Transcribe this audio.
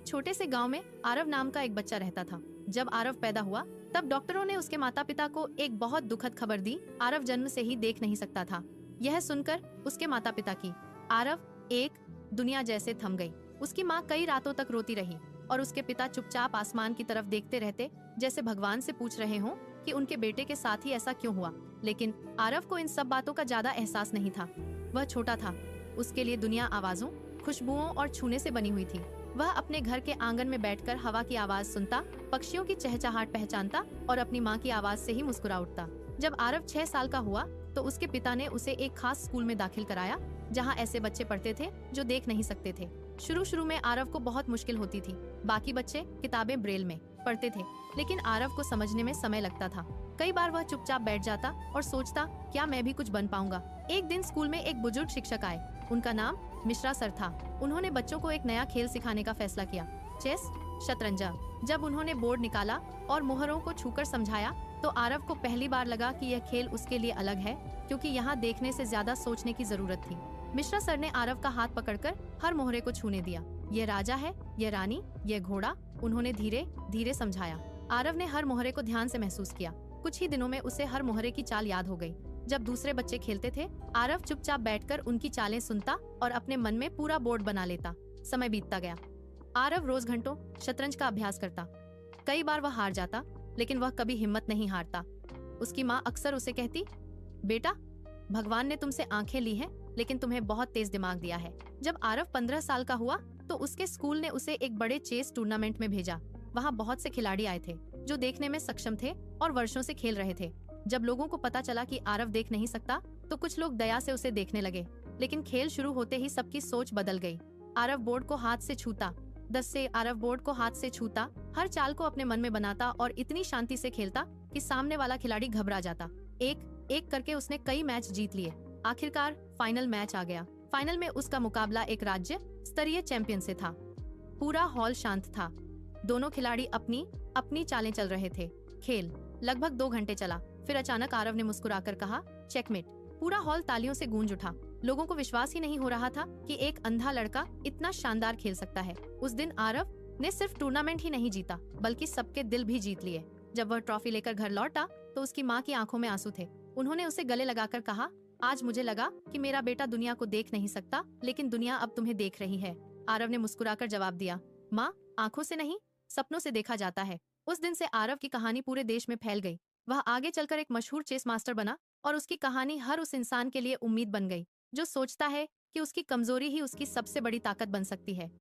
छोटे से गांव में आरव नाम का एक बच्चा रहता था। जब आरव पैदा हुआ तब डॉक्टरों ने उसके माता पिता को एक बहुत दुखद खबर दी। आरव जन्म से ही देख नहीं सकता था। यह सुनकर उसके माता पिता की आरव एक दुनिया जैसे थम गई। उसकी माँ कई रातों तक रोती रही और उसके पिता चुपचाप आसमान की तरफ देखते रहते, जैसे भगवान से पूछ रहे हों कि उनके बेटे के साथ ही ऐसा क्यों हुआ। लेकिन आरव को इन सब बातों का ज्यादा एहसास नहीं था। वह छोटा था, उसके लिए दुनिया आवाजों, खुशबुओं और छूने से बनी हुई थी। वह अपने घर के आंगन में बैठकर हवा की आवाज सुनता, पक्षियों की चहचहाट पहचानता और अपनी माँ की आवाज से ही मुस्कुरा उठता। जब आरव 6 साल का हुआ तो उसके पिता ने उसे एक खास स्कूल में दाखिल कराया, जहाँ ऐसे बच्चे पढ़ते थे जो देख नहीं सकते थे। शुरू में आरव को बहुत मुश्किल होती थी। बाकी बच्चे किताबें ब्रेल में पढ़ते थे, लेकिन आरव को समझने में समय लगता था। कई बार वह चुपचाप बैठ जाता और सोचता, क्या मैं भी कुछ बन पाऊंगा। एक दिन स्कूल में एक बुजुर्ग शिक्षक आए। उनका नाम मिश्रा सर था। उन्होंने बच्चों को एक नया खेल सिखाने का फैसला किया, चेस, शतरंज। जब उन्होंने बोर्ड निकाला और मोहरों को छूकर समझाया तो आरव को पहली बार लगा कि यह खेल उसके लिए अलग है, क्योंकि यहाँ देखने से ज्यादा सोचने की जरूरत थी। मिश्रा सर ने आरव का हाथ पकड़कर हर मोहरे को छूने दिया। ये राजा है, ये रानी, ये घोड़ा, उन्होंने धीरे धीरे समझाया। आरव ने हर मोहरे को ध्यान से महसूस किया। कुछ ही दिनों में उसे हर मोहरे की चाल याद हो गई। जब दूसरे बच्चे खेलते थे, आरव चुपचाप बैठकर उनकी चालें सुनता और अपने मन में पूरा बोर्ड बना लेता। समय बीतता गया। आरव रोज घंटों शतरंज का अभ्यास करता। कई बार वह हार जाता, लेकिन वह कभी हिम्मत नहीं हारता। उसकी माँ अक्सर उसे कहती, बेटा, भगवान ने तुमसे आंखें ली हैं, लेकिन तुम्हें बहुत तेज दिमाग दिया है। जब आरव 15 साल का हुआ तो उसके स्कूल ने उसे एक बड़े चेस टूर्नामेंट में भेजा। वहाँ बहुत से खिलाड़ी आए थे जो देखने में सक्षम थे और वर्षों से खेल रहे थे। जब लोगों को पता चला कि आरव देख नहीं सकता तो कुछ लोग दया से उसे देखने लगे, लेकिन खेल शुरू होते ही सबकी सोच बदल गई। आरव बोर्ड को हाथ से छूता, 10 से आरव बोर्ड को हाथ से छूता, हर चाल को अपने मन में बनाता और इतनी शांति से खेलता कि सामने वाला खिलाड़ी घबरा जाता। एक एक करके उसने कई मैच जीत लिए। आखिरकार फाइनल मैच आ गया। फाइनल में उसका मुकाबला एक राज्य स्तरीय चैंपियन से था। पूरा हॉल शांत था। दोनों खिलाड़ी अपनी अपनी चालें चल रहे थे। खेल लगभग 2 घंटे चला। फिर अचानक आरव ने मुस्कुराकर कहा, चेकमेट। पूरा हॉल तालियों से गूंज उठा। लोगों को विश्वास ही नहीं हो रहा था कि एक अंधा लड़का इतना शानदार खेल सकता है। उस दिन आरव ने सिर्फ टूर्नामेंट ही नहीं जीता, बल्कि सबके दिल भी जीत लिए। जब वह ट्रॉफी लेकर घर लौटा तो उसकी माँ की आंखों में आंसू थे। उन्होंने उसे गले लगाकर कहा, आज मुझे लगा कि मेरा बेटा दुनिया को देख नहीं सकता, लेकिन दुनिया अब तुम्हें देख रही है। आरव ने मुस्कुराकर जवाब दिया, माँ, आंखों से नहीं, सपनों से देखा जाता है। उस दिन से आरव की कहानी पूरे देश में फैल गई। वह आगे चलकर एक मशहूर चेस मास्टर बना और उसकी कहानी हर उस इंसान के लिए उम्मीद बन गई जो सोचता है कि उसकी कमजोरी ही उसकी सबसे बड़ी ताकत बन सकती है।